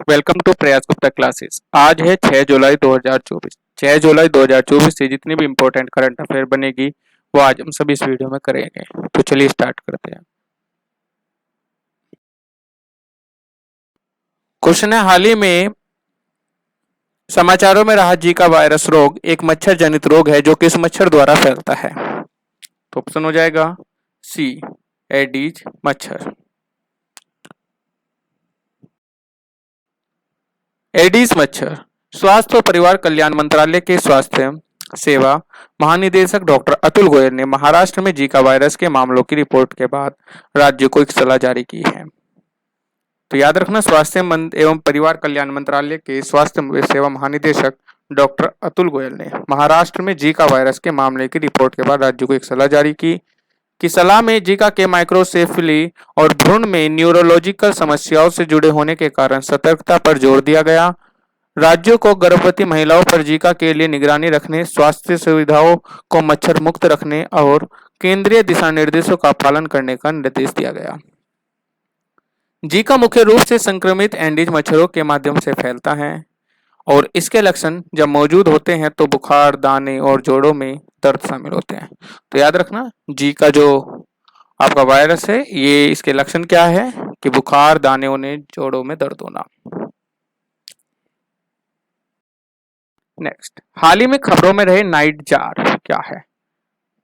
Welcome to प्रयास Gupta classes. आज है 6 जुलाई 2024। 6 जुलाई 2024 से जितनी भी इम्पोर्टेंट करंट अफेयर बनेगी वो आज हम सभी इस वीडियो में करेंगे। तो चलिए स्टार्ट करते हैं। क्वेश्चन है, हाल ही में समाचारों में रहा जीका वायरस रोग एक मच्छर जनित रोग है जो किस मच्छर द्वारा फैलता है? तो ऑप्शन हो जाएगा सी, एडीज मच्छर। एडीज मच्छर। स्वास्थ्य और परिवार कल्याण मंत्रालय के स्वास्थ्य सेवा महानिदेशक डॉक्टर अतुल गोयल ने महाराष्ट्र में जीका वायरस के मामलों की रिपोर्ट के बाद राज्य को एक सलाह जारी की है। तो याद रखना, स्वास्थ्य एवं परिवार कल्याण मंत्रालय के स्वास्थ्य सेवा महानिदेशक डॉक्टर अतुल गोयल ने महाराष्ट्र में जीका वायरस के मामले की रिपोर्ट के बाद राज्य को एक सलाह जारी की सलाह में जीका के माइक्रोसेफली और भ्रूण में न्यूरोलॉजिकल समस्याओं से जुड़े होने के कारण सतर्कता पर जोर दिया गया। राज्यों को गर्भवती महिलाओं पर जीका के लिए निगरानी रखने, स्वास्थ्य सुविधाओं को मच्छर मुक्त रखने और केंद्रीय दिशा निर्देशों का पालन करने का निर्देश दिया गया। जीका मुख्य रूप से संक्रमित एंडीज मच्छरों के माध्यम से फैलता है और इसके लक्षण जब मौजूद होते हैं तो बुखार, दाने और जोड़ों में दर्द शामिल होते हैं। तो याद रखना, जीका जो आपका वायरस है ये इसके लक्षण क्या है कि बुखार, दाने होने, जोड़ों में दर्द होना। नेक्स्ट, हाल ही में खबरों में रहे नाइट जार क्या है?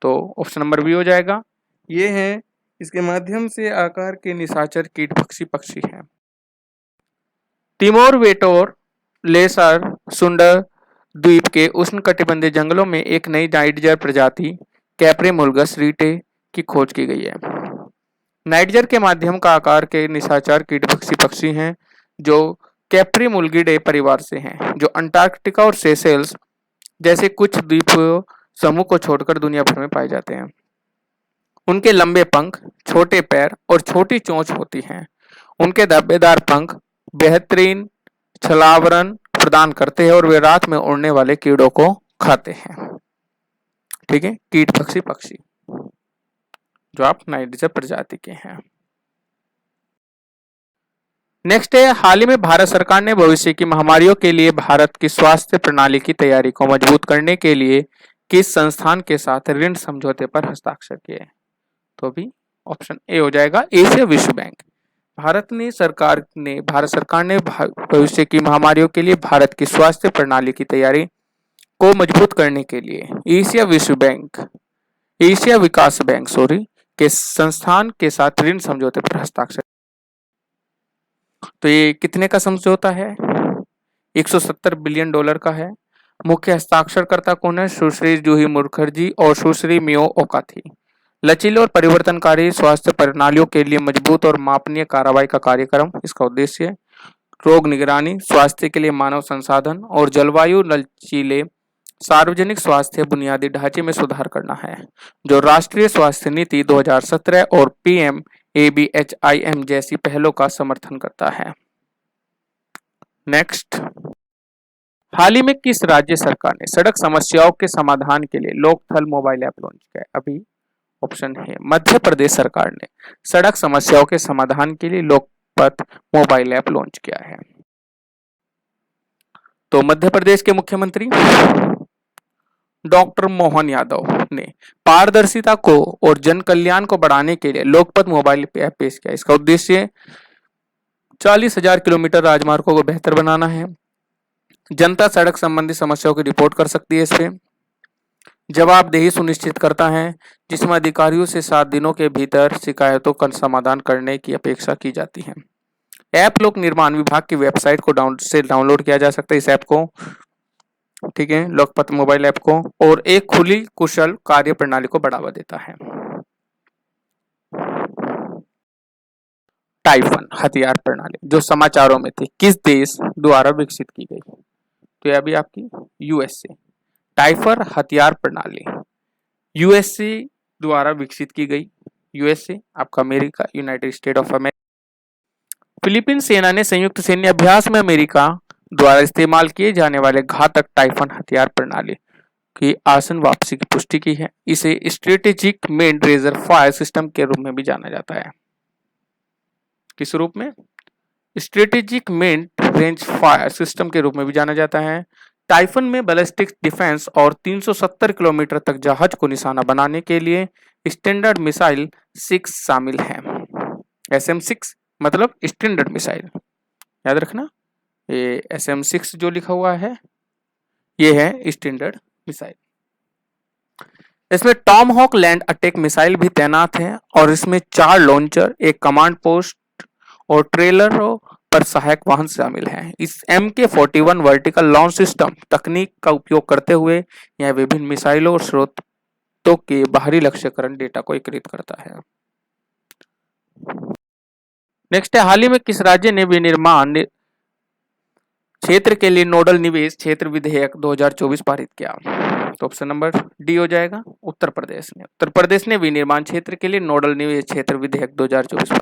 तो ऑप्शन नंबर बी हो जाएगा। ये है, इसके माध्यम से आकार के निशाचर कीट पक्षी हैं। तिमोर वेटोर लेसर सुंडर द्वीप के उष्णकटिबंधीय जंगलों में एक नई नाइटजार प्रजाति कैप्रेमुलगस रीटे की खोज की गई है। नाइटजार के माध्यम का आकार के निशाचर कीट पक्षी हैं जो कैप्रेमुलगिडे परिवार से हैं, जो अंटार्कटिका और सेशेल्स जैसे कुछ द्वीप समूह को छोड़कर दुनिया भर में पाए जाते हैं। उनके लंबे पंख, छोटे पैर और छोटी चोंच होती हैं। उनके धब्बेदार पंख बेहतरीन छलावरण प्रदान करते हैं और वे रात में उड़ने वाले कीड़ों को खाते हैं। ठीक है, कीट पक्षी जो आप नाइटजार प्रजाति के हैं। नेक्स्ट है, हाल ही में भारत सरकार ने भविष्य की महामारियों के लिए भारत की स्वास्थ्य प्रणाली की तैयारी को मजबूत करने के लिए किस संस्थान के साथ ऋण समझौते पर हस्ताक्षर किए? तो भी ऑप्शन ए हो जाएगा, एशिया विश्व बैंक। भारत सरकार ने भविष्य की महामारियों के लिए भारत की स्वास्थ्य प्रणाली की तैयारी को मजबूत करने के लिए एशिया विकास बैंक के संस्थान के साथ ऋण समझौते पर हस्ताक्षर। तो ये कितने का समझौता है? 170 बिलियन डॉलर का है। मुख्य हस्ताक्षरकर्ता कौन है? सुश्री जूही मुखर्जी और सुश्री मियो ओका थी। लचीले और परिवर्तनकारी स्वास्थ्य प्रणालियों के लिए मजबूत और मापनीय कार्रवाई का कार्यक्रम, इसका उद्देश्य रोग निगरानी, स्वास्थ्य के लिए मानव संसाधन और जलवायु लचीले सार्वजनिक स्वास्थ्य बुनियादी ढांचे में सुधार करना है, जो राष्ट्रीय स्वास्थ्य नीति 2017 और PMABHIM जैसी पहलों का समर्थन करता है। नेक्स्ट, हाल ही में किस राज्य सरकार ने सड़क समस्याओं के समाधान के लिए लोकथल मोबाइल ऐप लॉन्च किया? अभी ऑप्शन है, मध्य प्रदेश सरकार ने सड़क समस्याओं के समाधान के लिए लोकपथ मोबाइल ऐप लॉन्च किया है। तो मध्य प्रदेश के मुख्यमंत्री डॉक्टर मोहन यादव ने पारदर्शिता को और जन कल्याण को बढ़ाने के लिए लोकपथ मोबाइल ऐप पेश किया। इसका उद्देश्य 40,000 किलोमीटर राजमार्गों को बेहतर बनाना है। जनता सड़क संबंधी समस्याओं की रिपोर्ट कर सकती है। इससे जवाबदेही सुनिश्चित करता है, जिसमें अधिकारियों से 7 दिनों के भीतर शिकायतों का समाधान करने की अपेक्षा की जाती है। ऐप लोक निर्माण विभाग की वेबसाइट को डाउनलोड किया जा सकता है इस ऐप को, ठीक है, लोकपथ मोबाइल ऐप को, और एक खुली कुशल कार्य प्रणाली को बढ़ावा देता है। टाइफन हथियार प्रणाली जो समाचारों में थी, किस देश द्वारा विकसित की गई? तो यह भी आपकी यूएसए। टाइफर हथियार प्रणाली यूएसए द्वारा विकसित की गई। यूएसए आपका America, United state of America. Philippines सेना ने संयुक्त सैन्य अभ्यास में अमेरिका द्वारा इस्तेमाल किए जाने वाले घातक टाइफन हथियार प्रणाली की आसन वापसी की पुष्टि की है। इसे strategic main razor fire system के रूप में भी जाना जाता है। किस रूप में? Strategic main range fire system के रूप में भी जाना जाता है। टाइफन में बैलिस्टिक डिफेंस और 370 किलोमीटर तक जहाज को निशाना बनाने के लिए स्टैंडर्ड मिसाइल 6 शामिल है। SM-6 मतलब स्टैंडर्ड मिसाइल, याद रखना, ये SM-6 जो लिखा हुआ है ये है स्टैंडर्ड मिसाइल। इसमें Tomahawk land attack missile भी तैनात है और इसमें 4 लॉन्चर, एक कमांड पोस्ट और ट्रेलरों पर सहायक वाहन शामिल हैं। इस MK-41 वर्टिकल लॉन्च सिस्टम तकनीक का उपयोग करते हुए यह विभिन्न मिसाइलों और स्रोतों के बाहरी लक्ष्यकरण डेटा को एकत्रित करता है। नेक्स्ट है, हाल ही में किस राज्य ने विनिर्माण क्षेत्र के लिए नोडल निवेश क्षेत्र विधेयक 2024 पारित किया? तो ऑप्शन नंबर डी हो जाएगा, उत्तर प्रदेश ने। उत्तर प्रदेश ने विनिर्माण क्षेत्र के लिए नोडल निवेश क्षेत्र विधेयक 2024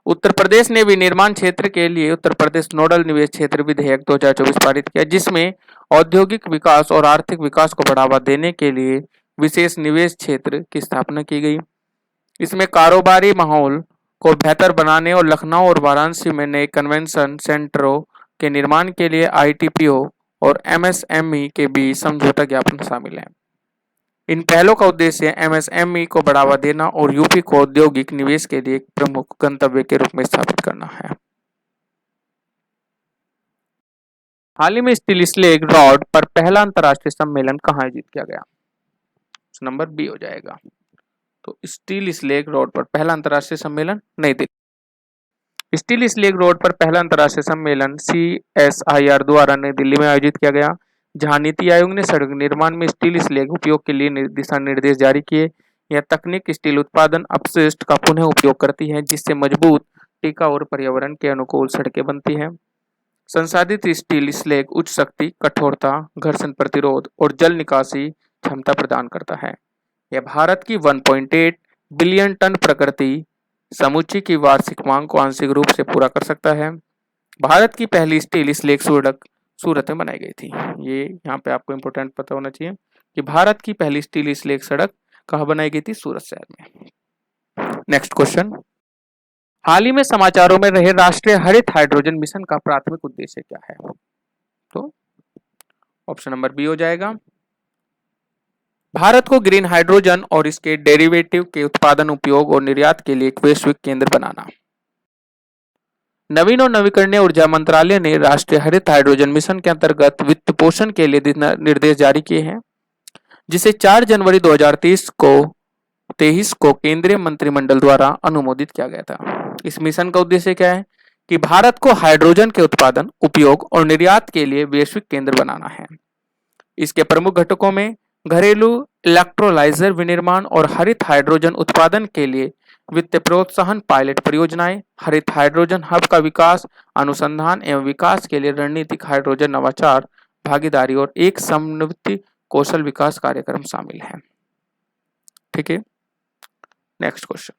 उत्तर प्रदेश ने विनिर्माण क्षेत्र के लिए उत्तर प्रदेश नोडल निवेश क्षेत्र विधेयक 2024 पारित किया, जिसमें औद्योगिक विकास और आर्थिक विकास को बढ़ावा देने के लिए विशेष निवेश क्षेत्र की स्थापना की गई। इसमें कारोबारी माहौल को बेहतर बनाने और लखनऊ और वाराणसी में नए कन्वेंशन सेंटरों के निर्माण के लिए ITPO और MSME के बीच समझौता ज्ञापन शामिल है। इन पहलों का उद्देश्य MSME को बढ़ावा देना और यूपी को औद्योगिक निवेश के लिए एक प्रमुख गंतव्य के रूप में स्थापित करना है। हाल ही में स्टील स्लेग रॉड पर पहला अंतर्राष्ट्रीय सम्मेलन कहाँ आयोजित किया गया? नंबर बी हो जाएगा। तो स्टील स्लेग रॉड पर पहला अंतर्राष्ट्रीय सम्मेलन नई दिल्ली। स्टील स्लेग रोड पर पहला अंतर्राष्ट्रीय सम्मेलन CSIR द्वारा नई दिल्ली में आयोजित किया गया, जहां नीति आयोग ने सड़क निर्माण में स्टील स्लेग उपयोग के लिए दिशा निर्देश जारी किए। यह तकनीक स्टील उत्पादन अपशिष्ट का पुनः उपयोग करती है, जिससे मजबूत, टिकाऊ और पर्यावरण के अनुकूल सड़कें बनती हैं। संसाधित स्टील स्लेग उच्च शक्ति, कठोरता, घर्षण प्रतिरोध और जल निकासी क्षमता प्रदान करता है। यह भारत की 1.8 बिलियन टन प्रकृति समुच्चय की वार्षिक मांग को आंशिक रूप से पूरा कर सकता है। भारत की पहली स्टील स्लेग सड़क सूरत में बनाई गई थी। ये यहाँ पे आपको इम्पोर्टेंट पता होना चाहिए कि भारत की पहली स्टील स्लेग सड़क कहाँ बनाई गई थी? सूरत शहर में। नेक्स्ट क्वेश्चन, हाल ही में समाचारों में रहे राष्ट्रीय हरित हाइड्रोजन मिशन का प्राथमिक उद्देश्य क्या है? तो ऑप्शन नंबर बी हो जाएगा, भारत को ग्रीन हाइड्रोजन और इसके डेरिवेटिव के उत्पादन, उपयोग और निर्यात के लिए एक वैश्विक केंद्र बनाना। नवीन और नवीकरणीय ऊर्जा मंत्रालय ने राष्ट्रीय हरित हाइड्रोजन मिशन के अंतर्गत वित्त पोषण के लिए निर्देश जारी किए हैं, जिसे 4 जनवरी 2023 को केंद्रीय मंत्रिमंडल द्वारा अनुमोदित किया गया था। इस मिशन का उद्देश्य क्या है कि भारत को हाइड्रोजन के उत्पादन, उपयोग और निर्यात के लिए वैश्विक केंद्र बनाना है। इसके प्रमुख घटकों में घरेलू इलेक्ट्रोलाइजर विनिर्माण और हरित हाइड्रोजन उत्पादन के लिए वित्त प्रोत्साहन, पायलट परियोजनाएं, हरित हाइड्रोजन हब का विकास, अनुसंधान एवं विकास के लिए रणनीतिक हाइड्रोजन नवाचार भागीदारी और एक समन्वित कौशल विकास कार्यक्रम शामिल है। ठीक है, नेक्स्ट क्वेश्चन,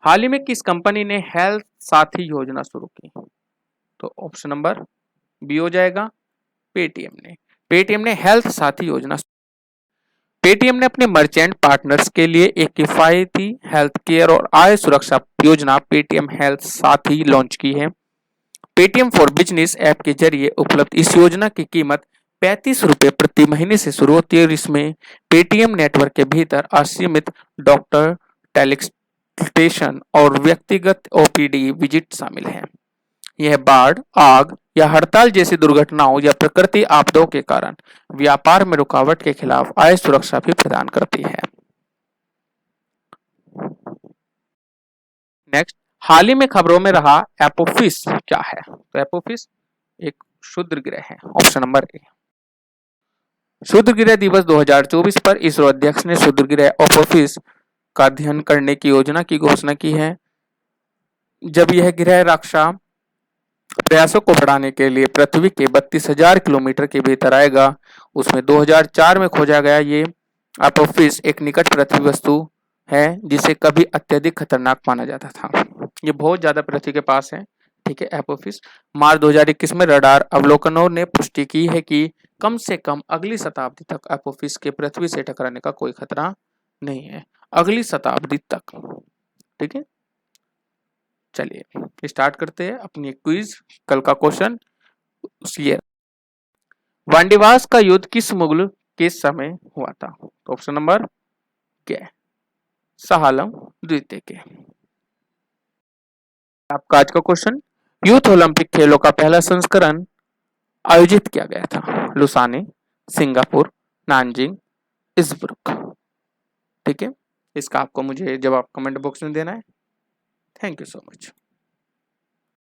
हाल ही में किस कंपनी ने हेल्थ साथी योजना शुरू की? तो ऑप्शन नंबर बी हो जाएगा, पेटीएम ने हेल्थ साथी योजना। पेटीएम ने अपने मर्चेंट पार्टनर्स के लिए एक किफायती हेल्थ केयर और आय सुरक्षा योजना पेटीएम हेल्थ साथी लॉन्च की है। पेटीएम फॉर बिजनेस ऐप के जरिए उपलब्ध इस योजना की कीमत 35 रुपए प्रति महीने से शुरू होती है और इसमें पेटीएम नेटवर्क के भीतर असीमित डॉक्टर टेलीकंसल्टेशन और व्यक्तिगत OPD विजिट शामिल है। यह बाढ़, आग या हड़ताल जैसी दुर्घटनाओं या प्रकृति आपदाओं के कारण व्यापार में रुकावट के खिलाफ आय सुरक्षा भी प्रदान करती है। नेक्स्ट, हाल ही में खबरों में रहा एपोफिस क्या है? तो एपोफिस एक क्षुद्रग्रह है। Option number A. क्षुद्रग्रह दिवस 2024 पर इसरो अध्यक्ष ने क्षुद्रग्रह एपोफिस का अध्ययन करने की योजना की घोषणा की है। जब यह ग्रह रक्षा प्रयासों को बढ़ाने के लिए पृथ्वी के 32,000 किलोमीटर के भीतर आएगा। उसमें 2004 में खोजा गया ये एपोफिस एक निकट पृथ्वी वस्तु है, जिसे कभी अत्यधिक खतरनाक माना जाता था। ये बहुत ज्यादा पृथ्वी के पास है। ठीक है, एपोफिस। मार्च 2021 में रडार अवलोकनों ने पुष्टि की है कि कम से कम अगली शताब्दी तक एपोफिस के पृथ्वी से टकराने का कोई खतरा नहीं है। अगली शताब्दी तक। ठीक है, चलिए स्टार्ट करते हैं अपनी क्विज। कल का क्वेश्चन ये, वांडीवास का युद्ध किस मुगल के समय हुआ था? तो ऑप्शन नंबर क्या है? शाह आलम द्वितीय के। आपका आज का क्वेश्चन, यूथ ओलंपिक खेलों का पहला संस्करण आयोजित किया गया था? Lausanne, Singapore, Nanjing, Innsbruck. ठीक है, इसका आपको मुझे जवाब कमेंट बॉक्स में देना है। Thank you so much.